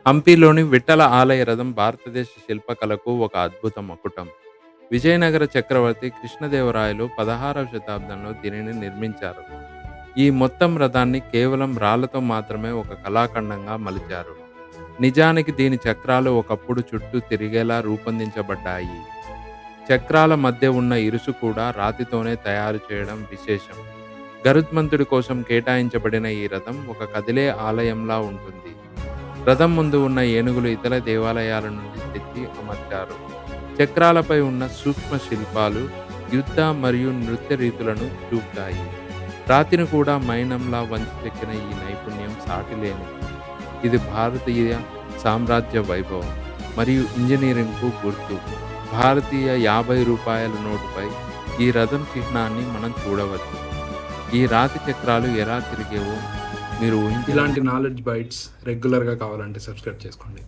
హంపీలోని విఠల ఆలయ రథం భారతదేశ శిల్పకళకు ఒక అద్భుత మకుటం. విజయనగర చక్రవర్తి కృష్ణదేవరాయలు 16వ శతాబ్దంలో దీనిని నిర్మించారు. ఈ మొత్తం రథాన్ని కేవలం రాళ్లతో మాత్రమే ఒక కళాఖండంగా మలిచారు. నిజానికి దీని చక్రాలు ఒకప్పుడు చుట్టూ తిరిగేలా రూపొందించబడ్డాయి. చక్రాల మధ్య ఉన్న ఇరుసు కూడా రాతితోనే తయారు చేయడం విశేషం. గరుత్మంతుడి కోసం కేటాయించబడిన ఈ రథం ఒక కదిలే ఆలయంలా ఉంటుంది. రథం ముందు ఉన్న ఏనుగులు ఇతర దేవాలయాల నుండి తెచ్చి అమర్చారు. చక్రాలపై ఉన్న సూక్ష్మ శిల్పాలు యుద్ధ మరియు నృత్య రీతులను చూపుతాయి. రాతిని కూడా మైనంలా వంచి చెక్కిన ఈ నైపుణ్యం సాటిలేనిది. ఇది భారతీయ సామ్రాజ్య వైభవం మరియు ఇంజనీరింగ్కు గుర్తు. భారతీయ 50 రూపాయల నోటుపై ఈ రథం చిహ్నాన్ని మనం చూడవచ్చు. ఈ రాతి చక్రాలు ఎలా తిరిగేవో మీరు ఊహించ ఇలాంటి నాలెడ్జ్ బైట్స్ రెగ్యులర్గా కావాలంటే సబ్స్క్రైబ్ చేసుకోండి.